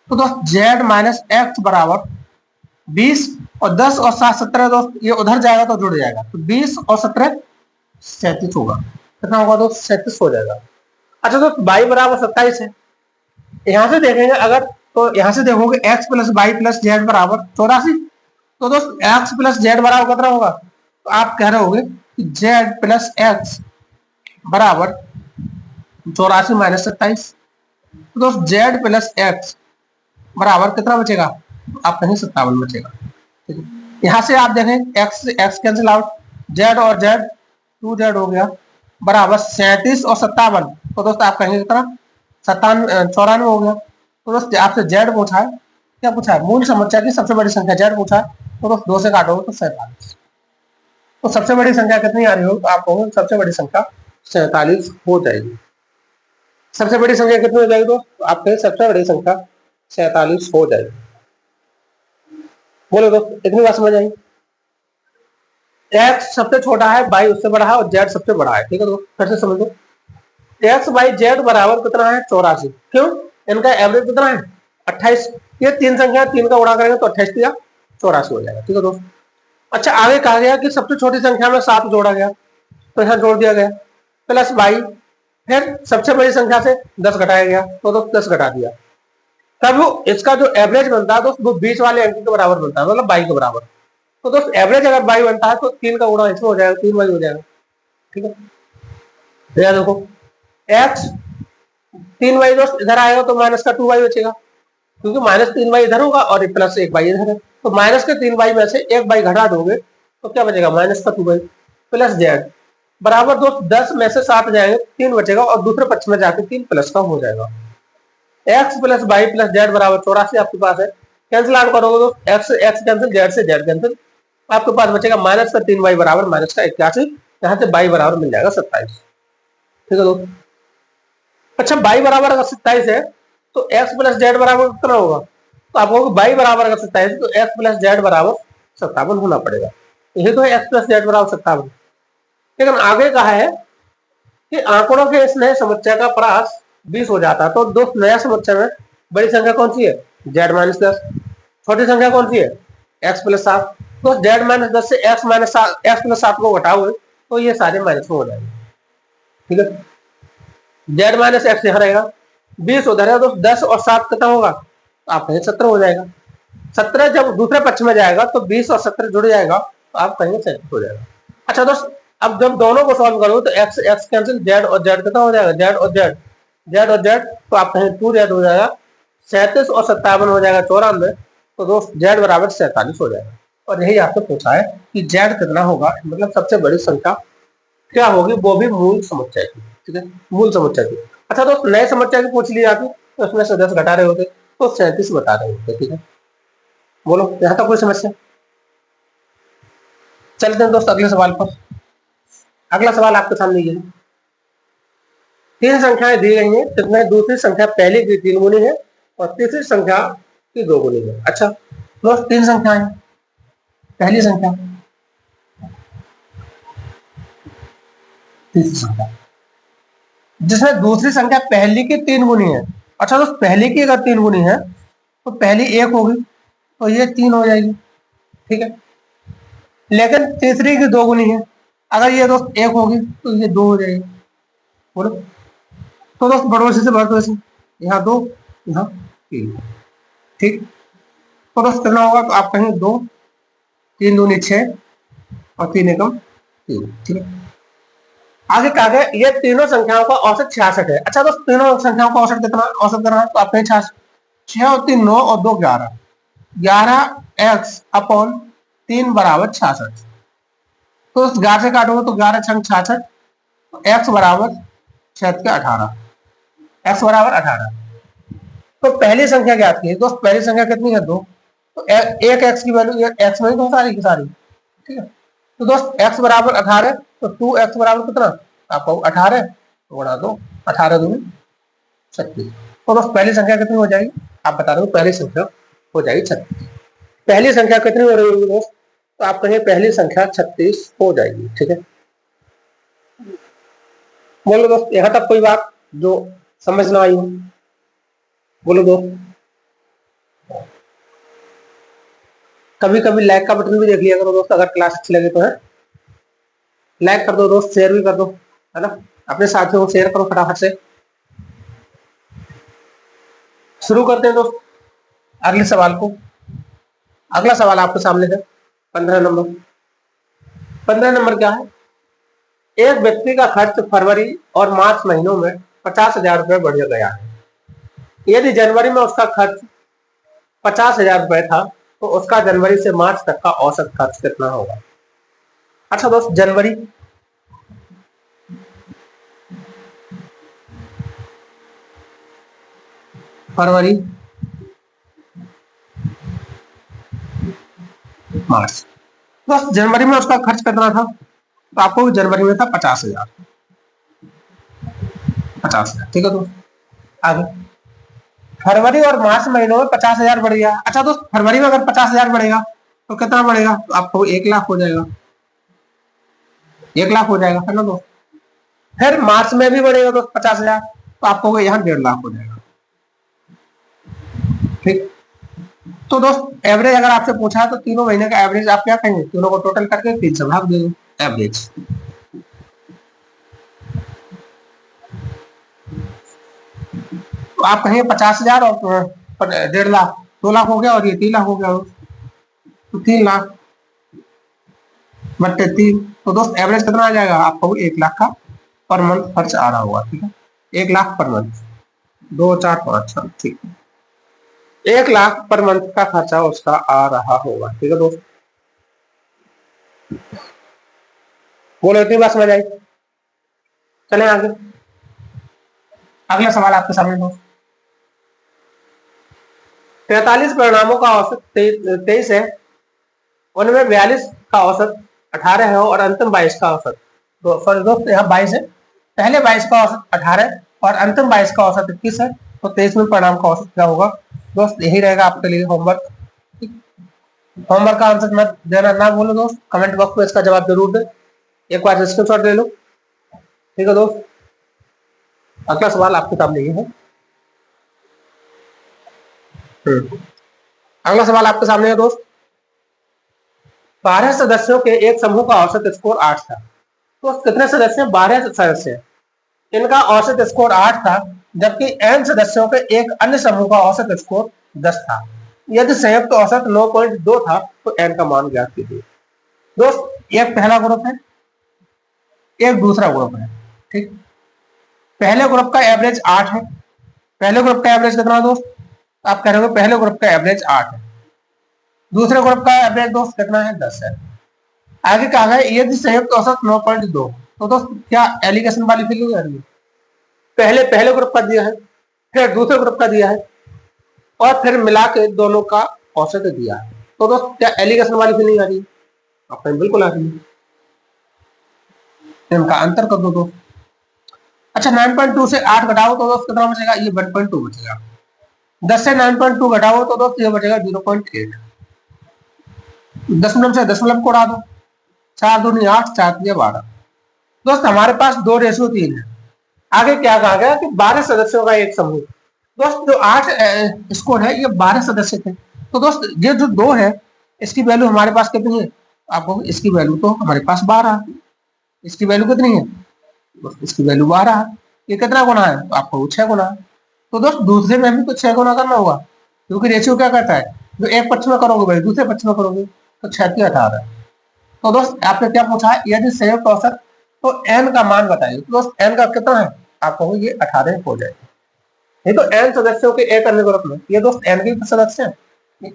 तो दोस्त z माइनस एक्स बराबर 20 और 10 और 7 17 दोस्त ये उधर जाएगा तो जुड़ जाएगा, तो 20 और 17 37 होगा, कितना होगा दोस्त 37 हो जाएगा। अच्छा दोस्त y बराबर 27 है, यहां से देखेंगे अगर, तो यहां से देखोगे x plus y plus z बराबर 84, तो दोस्त x प्लस जेड बराबर कितना होगा, तो आप कह रहे होगे कि z प्लस एक्स बराबर 84 माइनस 27, तो दोस्त z प्लस एक्स बराबर कितना बचेगा, तो आप कहें 57 बचेगा। ठीक है, यहां से आप देखें x से x कैंसिल आउट, z और z 2z हो गया बराबर 37 और 57, तो दोस्त आप कहेंगे कितना 94 हो गया। तो दोस्त आपसे z पूछा है, क्या पूछा है, मूल समस्या की सबसे बड़ी संख्या z पूछा है, तो दोस्त 2 से काटोगे तो 47, तो सबसे बड़ी संख्या कितनी आ रही हो, तो आप कहोगे सबसे बड़ी संख्या 47 हो जाएगी। सबसे बड़ी संख्या कितनी हो जाएगी दोस्त, तो आप कहें सबसे बड़ी संख्या 47 हो जाएगी। बोलो दोस्त इतनी बात समझ आई, x सबसे छोटा है, y उससे बड़ा है और z सबसे बड़ा है। ठीक है दोस्त फिर से समझ लो, x y z बराबर कितना है 84, क्यों, इनका एवरेज कितना है 28, ये तीन संख्या 3 का गुणा करेंगे तो 28 या 84 हो जाएगा। ठीक है दोस्त, अच्छा आगे कहा गया कि सबसे छोटी संख्या में 7 जोड़ा गया, तो यहाँ जोड़ दिया गया प्लस y, फिर सबसे बड़ी संख्या से 10 घटाया गया, तो दोस्त 10 घटा दिया, तब वो इसका जो एवरेज बनता है दोस्त वो बीच वाले अंक के बराबर बनता है, मतलब y के बराबर। तो दोस्त एवरेज अगर y बनता है तो 3 का गुणा इसमें हो जाएगा, 3y हो जाएगा। ठीक है, देखो x 3y दोस्त इधर आएगा तो माइनस का 2y बचेगा, क्योंकि माइनस 3y इधर होगा और प्लस 1y इधर है, तो माइनस के 3y में से 1y घटा दोगे तो क्या बचेगा माइनस का 2y प्लस जेड बराबर दोस्त 10 में से 7 जाएंगे 3 बचेगा और दूसरे पक्ष में जाके 3 प्लस का हो जाएगा। x plus y plus z बराबर 84 आपके पास है, कैंसिल आउट करोगे तो x से x कैंसिल, जेड से जेड कैंसिल, आपके पास बचेगा माइनस का 3y बराबर माइनस का 81, यहाँ से y बराबर मिल जाएगा 27। ठीक है दोस्तों। अच्छा y बराबर अगर 27 है तो x प्लस जेड बराबर कितना होगा? तो आपको y बराबर अगर 27 तो x प्लस जेड बराबर 57 होना पड़ेगा। यही तो x प्लस जेड बराबर 57। लेकिन आगे कहा है कि आंकड़ों के इस नए समुच्चय का परास 20 हो जाता है। तो दोस्त नया समुच्चय में बड़ी संख्या कौन सी है? z minus 10। छोटी संख्या कौन सी है? x plus 7। तो z माइनस 10 से x माइनस x प्लस 7 को घटाओगे तो ये सारे माइनस में हो जाएंगे। ठीक है, z माइनस एक्स यहाँ रहेगा, 20 उधर है, तो 10 और 7 कितना होगा? तो आप कहें 17 हो जाएगा। 17 जब दूसरे पक्ष में जाएगा तो 20 और 17 जुड़ जाएगा, तो आप कहेंगे 37 हो जाएगा। अच्छा दोस्त, अब जब दोनों को सॉल्व करो तो x x कैंसिल, z और z कितना हो जाएगा? z और z, z और z, तो आप कहें 2z हो जाएगा। 37 और 57 हो जाएगा 94। तो दोस्त z बराबर 47 हो जाएगा। और यही आपसे पूछा है कि z कितना होगा, मतलब सबसे बड़ी संख्या क्या होगी, वो भी मूल समुच्चय की। ठीक है, मूल समुच्चय की। अच्छा दोस्त, नए समुच्चय की पूछ ली जाती तो उसमें से 10 घटा रहे होते तो 37 बता रहे होते। ठीक है, बोलो यहाँ तक कोई समस्या? चलते हैं दोस्त अगले सवाल पर। अगला सवाल आपके सामने ये है, 3 संख्याएं दी गई हैं जिसमें दूसरी संख्या पहली की 3 गुनी है और तीसरी संख्या की 2 गुनी है। अच्छा दोस्त, 3 संख्याएं, पहली संख्या, तीसरी संख्या, जिसमें दूसरी संख्या पहली की 3 गुनी है। अच्छा दोस्त, पहली की अगर 3 गुनी है तो पहली 1 होगी तो ये 3 हो जाएगी। ठीक है, लेकिन तीसरी की 2 गुनी है, अगर ये दोस्त 1 होगी तो ये 2 हो जाएगी। बोलो, तो दोस्त पड़ोसी से बढ़, यहाँ 2, यहाँ 3। ठीक, तो दोस्त कितना होगा? तो आप कहेंगे 2, 3 दूनी 6 और 3 एकम 3। ठीक है, आगे क्या है, ये तीनों संख्याओं का औसत 66 है। अच्छा दोस्त, तीनों संख्याओं का औसत कितना, औसत करना है तो आप कहें 66। 6 और 3 9 और 2 11, 11x अपॉन 3 बराबर 66। तो 11 से काटोगे तो 11 छंग 66, तो x बराबर 6 18, x बराबर 18। तो पहली संख्या ज्ञात की है दोस्त, पहली संख्या कितनी है? 2। तो एक x की वैल्यू x में ही तो सारी की सारी। ठीक है, तो दोस्त x बराबर 18, तो 2x बराबर कितना? आपको 18 तो गुणा 2, 18 दूनी 36। तो दोस्त पहली संख्या कितनी हो जाएगी? आप बता रहे हो, पहली संख्या हो जाएगी 36। पहली संख्या कितनी हो रही होगी दोस्त? तो आप कहें पहली संख्या 36 हो जाएगी। ठीक है, बोलो दोस्त यहाँ तक कोई बात जो समझ ना आई हो? बोलो दोस्त। कभी कभी लाइक का बटन भी देख लिया करो दोस्त, अगर क्लास अच्छी लगे तो है। लाइक कर दो दोस्त, शेयर भी कर दो, है ना, अपने साथियों को शेयर करो फटाफट से। शुरू करते हैं दोस्त अगले सवाल को। अगला सवाल आपके सामने है 15 नंबर। 15 नंबर क्या है? एक व्यक्ति का खर्च फरवरी और मार्च महीनों में 50,000 रुपए बढ़ गया है। यदि जनवरी में उसका खर्च 50,000 रुपए था तो उसका जनवरी से मार्च तक का औसत खर्च कितना होगा? अच्छा दोस्त, जनवरी, फरवरी, मार्च। दोस्त जनवरी में उसका खर्च कितना था? तो आपको जनवरी में था 50,000। 50,000, ठीक है दोस्त। आगे फरवरी और मार्च महीनों में 50,000 बढ़ गया। अच्छा दोस्त, फरवरी में अगर 50,000 बढ़ेगा तो कितना बढ़ेगा? तो आपको 1 लाख हो जाएगा। 1 लाख हो जाएगा, है ना दोस्त। फिर मार्च में भी बढ़ेगा दोस्त 50,000, तो आपको यहाँ 1.5 लाख हो जाएगा। ठीक, तो दोस्त एवरेज अगर आपसे पूछा तो तीनों महीने का एवरेज आप क्या कहेंगे? तीनों को टोटल करके 3 से भाग दे दो, एवरेज। तो आप कहेंगे 50,000 और 1.5 लाख, 2 लाख हो गया, और ये 3 लाख हो गया। तो 3 लाख बट्टे 3, तो दोस्त एवरेज कितना आ जाएगा? आपको 1 लाख का पर मंथ खर्च आ रहा होगा। ठीक है, 1 लाख पर मंथ, 2 4 5 6, ठीक है, 1 लाख पर मंथ का खर्चा उसका आ रहा होगा। ठीक है दोस्त, बोलो इतनी बात समझ आई? चले आगे, अगला सवाल आपके सामने दोस्त। 43 परिणामों का औसत 23 है, उनमें 42 का औसत 18 है और अंतिम 22 का औसत सॉरी दोस्त, यहाँ 22 है। पहले 22 का औसत 18 है और अंतिम 22 का औसत 21 है। तो 23वें परिणाम का औसत क्या होगा दोस्त? यही रहेगा आपके लिए होमवर्क। होमवर्क का आंसर मत देना ना बोलो दोस्त, कमेंट बॉक्स में इसका जवाब जरूर दे। एक बार स्क्रीनशॉट ले लो। ठीक है दोस्त, अगला सवाल आपके सामने ये है। अगला सवाल आपके सामने है दोस्त। 12 सदस्यों के एक समूह का औसत स्कोर 8 था। तो कितने सदस्य? 12 सदस्य। इनका औसत स्कोर 8 था, जबकि n सदस्यों के एक अन्य समूह का औसत स्कोर 10 था। यदि संयुक्त औसत 9.2 था तो n का मान ज्ञात कीजिए। दोस्त, एक पहला ग्रुप है, एक दूसरा ग्रुप है। ठीक, पहले ग्रुप का एवरेज 8 है। पहले ग्रुप का एवरेज कितना दोस्त? आप कह रहे हो पहले ग्रुप का एवरेज 8 है। दूसरे ग्रुप का एवरेज दोस्त कितना है? 10 है। आगे कहा गया यदि संयुक्त औसत 9.2, तो दोस्त क्या एलिगेशन वाली फीलिंग आ रही है? पहले ग्रुप का दिया है, फिर दूसरे ग्रुप का दिया है, और फिर मिला के दोनों का औसत दिया है। तो दोस्त क्या एलिगेशन वाली फीलिंग आ रही है? आपको बिल्कुल आ रही है। इनका अंतर कर दो दोस्त। अच्छा, 9.2 से 8 घटाओ तो दोस्त कितना बचेगा? ये 1.2 बचेगा। 10 से 9.2 घटाओ तो दोस्त ये बचेगा 0.8। दशमलव से दशमलव को उड़ा दो, 4 दूनी 8, 4 तिया 12। दोस्त हमारे पास 2:3 है। आगे क्या कहा गया कि 12 सदस्यों का एक समूह। दोस्त जो 8 स्कोर है, ये 12 सदस्य थे। तो दोस्त ये जो 2 है, इसकी वैल्यू हमारे पास कितनी है? आपको इसकी वैल्यू तो हमारे पास 12। इसकी वैल्यू कितनी है? दोस्त इसकी वैल्यू 12। ये कितना गुना है? तो आपको 6 गुना है। तो दोस्त दूसरे में भी तो 6 गुना करना होगा, क्योंकि रेशियो क्या करता है? जो एक पक्ष में करोगे भाई दूसरे पक्ष में करोगे, तो 6 की 18। तो दोस्त आपने क्या पूछा है? यदि संयुक्त औसत, तो n का मान बताइए। तो दोस्त n का कितना है? आपको ये 18 हो जाएगा। ये तो n सदस्यों के एक अन्य ग्रुप में, ये दोस्त n के सदस्य हैं, n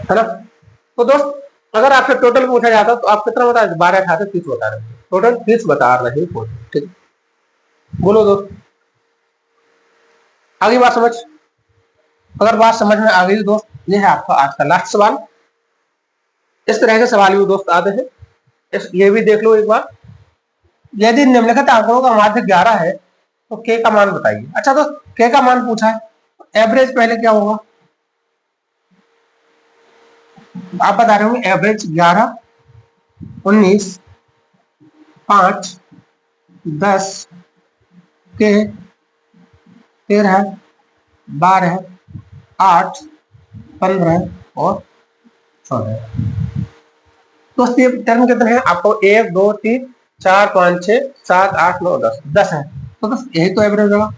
है ना। तो दोस्त अगर आपसे टोटल पूछा जाता तो आप कितना बता रहे? 12, 18, 30 बता रहे थे। टोटल 30 बता रहे हो। ठीक, बोलो दोस्त, आगे बात समझ? अगर बात समझ में आ गई दोस्त, ये है आपका आज का लास्ट सवाल। इस तरह के सवाल भी दोस्त आते हैं, ये भी देख लो एक बार। यदि निम्नलिखित आंकड़ों का माध्य 11 है तो k का मान बताइए। अच्छा दोस्त, k का मान पूछा है, एवरेज पहले क्या होगा? आप बता रहे होंगे एवरेज 11, 19, 5, 10 के 13, 12, 8, 15 और 14। दोस्त ये टर्म कितने हैं? आपको 1, 2, 3, 4, 5, 6, 7, 8, 9, 10, 10 है। तो बस यही तो एवरेज होगा।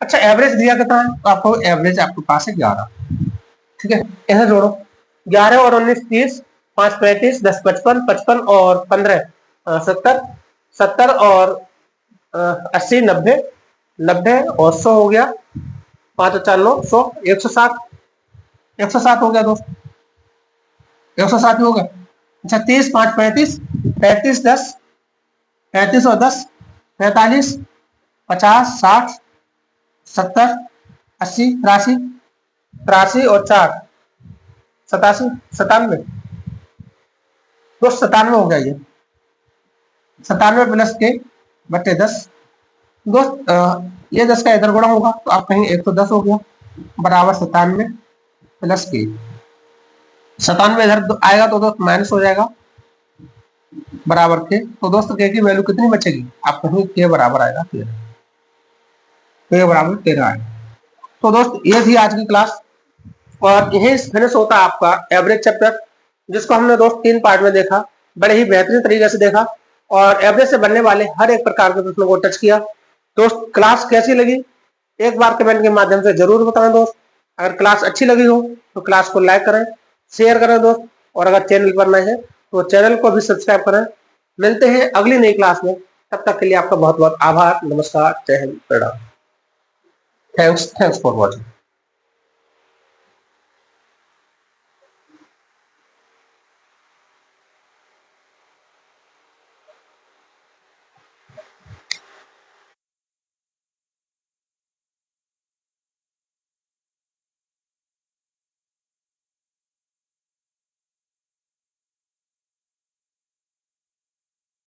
अच्छा, एवरेज दिया कितना है? तो आपको एवरेज आपके पास है 11। ठीक है, इसे जोड़ो। 11 और 19 30, 5 35, 10 55, 55 और 15 70, 70 और 80 90, 90 और 100 हो गया। 5 और 4 9, 100, 107, 107 हो गया दोस्त, 107 हो गया। अच्छा, 30, 5 35, 35 10, 35 और 10 45, 50 60, 70 80 83, 83 और 4 87, 97। दोस्त 97 हो गया। ये 97 प्लस के बटे 10। दोस्त ये 10 का इधर गुणा होगा तो आप कहेंगे 110 हो गया, बराबर 97 प्लस के। 97 इधर आएगा तो दोस्त माइनस हो जाएगा, बराबर के। तो दोस्त के की वैल्यू कितनी बचेगी? आप कहेंगे के बराबर आएगा 13, के बराबर 13 आएगा। तो दोस्त ये थी आज की क्लास, और यही फिनिश होता है आपका एवरेज चैप्टर, जिसको हमने दोस्त 3 पार्ट में देखा, बड़े ही बेहतरीन तरीके से देखा, और एवरेज से बनने वाले हर एक प्रकार के प्रश्नों को टच किया। दोस्त क्लास कैसी लगी एक बार कमेंट के माध्यम से जरूर बताएं दोस्त। अगर क्लास अच्छी लगी हो तो क्लास को लाइक करें, शेयर करें दोस्त, और अगर चैनल पर नए हैं तो चैनल को भी सब्सक्राइब करें। मिलते हैं अगली नई क्लास में, तब तक के लिए आपका बहुत बहुत आभार। नमस्कार, जय हिंद, प्रणाम। Thanks for watching.